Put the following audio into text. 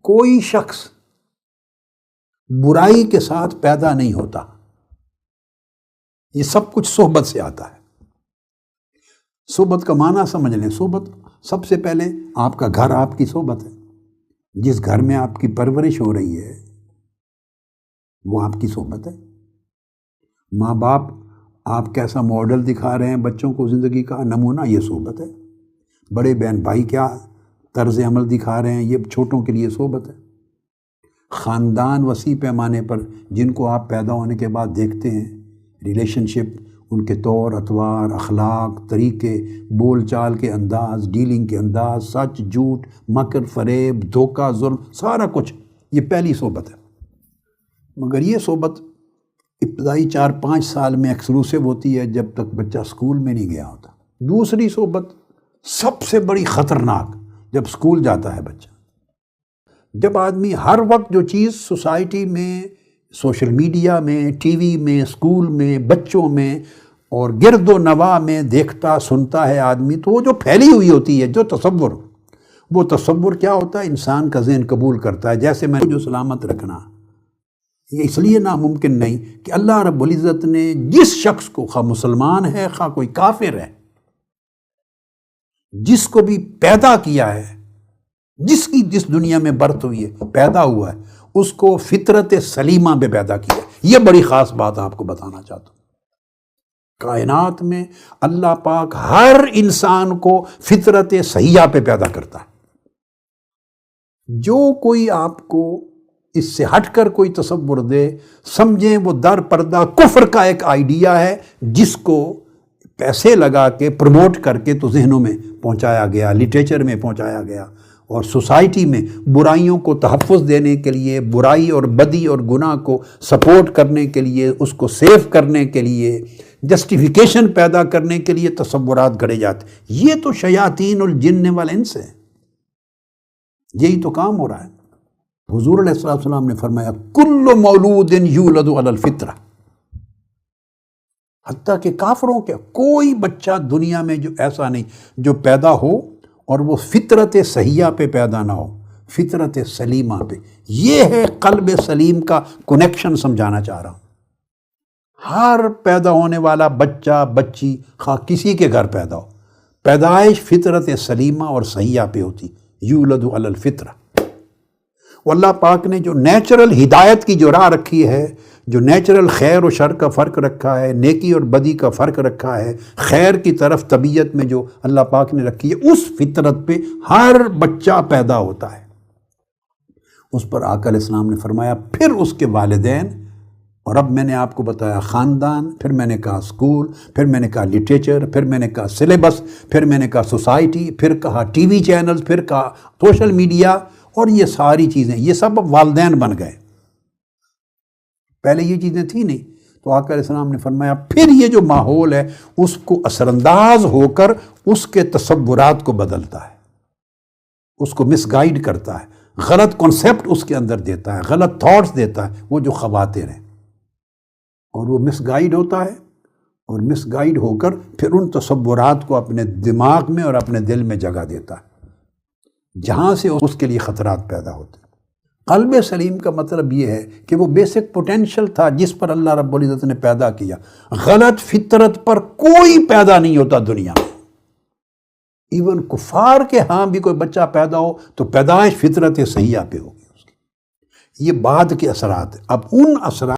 کوئی شخص برائی کے ساتھ پیدا نہیں ہوتا، یہ سب کچھ صحبت سے آتا ہے۔ صحبت کا معنی سمجھ لیں، صحبت سب سے پہلے آپ کا گھر آپ کی صحبت ہے، جس گھر میں آپ کی پرورش ہو رہی ہے وہ آپ کی صحبت ہے۔ ماں باپ آپ کیسا ماڈل دکھا رہے ہیں بچوں کو زندگی کا نمونہ، یہ صحبت ہے۔ بڑے بہن بھائی کیا طرز عمل دکھا رہے ہیں، یہ چھوٹوں کے لیے صحبت ہے۔ خاندان وسیع پیمانے پر جن کو آپ پیدا ہونے کے بعد دیکھتے ہیں، ریلیشن شپ، ان کے طور اطوار، اخلاق، طریقے، بول چال کے انداز، ڈیلنگ کے انداز، سچ جھوٹ، مکر فریب، دھوکہ ظلم، سارا کچھ یہ پہلی صحبت ہے۔ مگر یہ صحبت ابتدائی 4-5 سال میں ایکسکلوسیو ہوتی ہے، جب تک بچہ اسکول میں نہیں گیا ہوتا۔ دوسری صحبت سب سے بڑی خطرناک جب اسکول جاتا ہے بچہ، جب آدمی ہر وقت جو چیز سوسائٹی میں، سوشل میڈیا میں، ٹی وی میں، اسکول میں، بچوں میں اور گرد و نواح میں دیکھتا سنتا ہے آدمی، تو وہ جو پھیلی ہوئی ہوتی ہے جو تصور، وہ تصور کیا ہوتا ہے؟ انسان کا ذہن قبول کرتا ہے۔ جیسے میں نے جو سلامت رکھنا، یہ اس لیے ناممکن نہیں کہ اللہ رب العزت نے جس شخص کو، خواہ مسلمان ہے خواہ کوئی کافر ہے، جس کو بھی پیدا کیا ہے، جس کی جس دنیا میں برت ہوئی ہے، پیدا ہوا ہے، اس کو فطرت سلیمہ پہ پیدا کیا ہے۔ یہ بڑی خاص بات آپ کو بتانا چاہتا ہوں۔ کائنات میں اللہ پاک ہر انسان کو فطرت صحیحہ پہ پیدا کرتا ہے۔ جو کوئی آپ کو اس سے ہٹ کر کوئی تصور دے، سمجھیں وہ در پردہ کفر کا ایک آئیڈیا ہے، جس کو پیسے لگا کے پروموٹ کر کے تو ذہنوں میں پہنچایا گیا، لٹریچر میں پہنچایا گیا، اور سوسائٹی میں برائیوں کو تحفظ دینے کے لیے، برائی اور بدی اور گناہ کو سپورٹ کرنے کے لیے، اس کو سیف کرنے کے لیے، جسٹیفیکیشن پیدا کرنے کے لیے تصورات گھڑے جاتے۔ یہ تو شیاطین الجن والانس ہے، یہی تو کام ہو رہا ہے۔ حضور علیہ السلام نے فرمایا کل مولود یولد علی الفطرہ، حتیٰ کہ کافروں کے کوئی بچہ دنیا میں جو ایسا نہیں جو پیدا ہو اور وہ فطرت صحیحہ پہ پیدا نہ ہو، فطرت سلیمہ پہ۔ یہ ہے قلب سلیم کا کنیکشن سمجھانا چاہ رہا ہوں۔ ہر پیدا ہونے والا بچہ بچی، خواہ کسی کے گھر پیدا ہو، پیدائش فطرت سلیمہ اور صحیحہ پہ ہوتی، یولد علی الفطرہ۔ اللہ پاک نے جو نیچرل ہدایت کی جو راہ رکھی ہے، جو نیچرل خیر و شر کا فرق رکھا ہے، نیکی اور بدی کا فرق رکھا ہے، خیر کی طرف طبیعت میں جو اللہ پاک نے رکھی ہے، اس فطرت پہ ہر بچہ پیدا ہوتا ہے۔ اس پر آقا علیہ السلام نے فرمایا پھر اس کے والدین، اور اب میں نے آپ کو بتایا خاندان، پھر میں نے کہا اسکول، پھر میں نے کہا لٹریچر، پھر میں نے کہا سلیبس، پھر میں نے کہا سوسائٹی، پھر کہا ٹی وی چینلز، پھر کہا سوشل میڈیا، اور یہ ساری چیزیں، یہ سب اب والدین بن گئے۔ پہلے یہ چیزیں تھیں نہیں، تو آقا علیہ السلام نے فرمایا پھر یہ جو ماحول ہے اس کو اثر انداز ہو کر اس کے تصورات کو بدلتا ہے، اس کو مس گائیڈ کرتا ہے، غلط کنسیپٹ اس کے اندر دیتا ہے، غلط تھاٹس دیتا ہے، وہ جو خواتین ہیں، اور وہ مس گائیڈ ہوتا ہے، اور مس گائیڈ ہو کر پھر ان تصورات کو اپنے دماغ میں اور اپنے دل میں جگہ دیتا ہے، جہاں سے اس کے لیے خطرات پیدا ہوتے ہیں۔ قلب سلیم کا مطلب یہ ہے کہ وہ بیسک پوٹینشل تھا جس پر اللہ رب العزت نے پیدا کیا۔ غلط فطرت پر کوئی پیدا نہیں ہوتا دنیا میں، ایون کفار کے ہاں بھی کوئی بچہ پیدا ہو تو پیدائش فطرت صحیحہ پہ ہوگی اس کی۔ یہ بعد کے اثرات ہیں۔ اب ان اثرات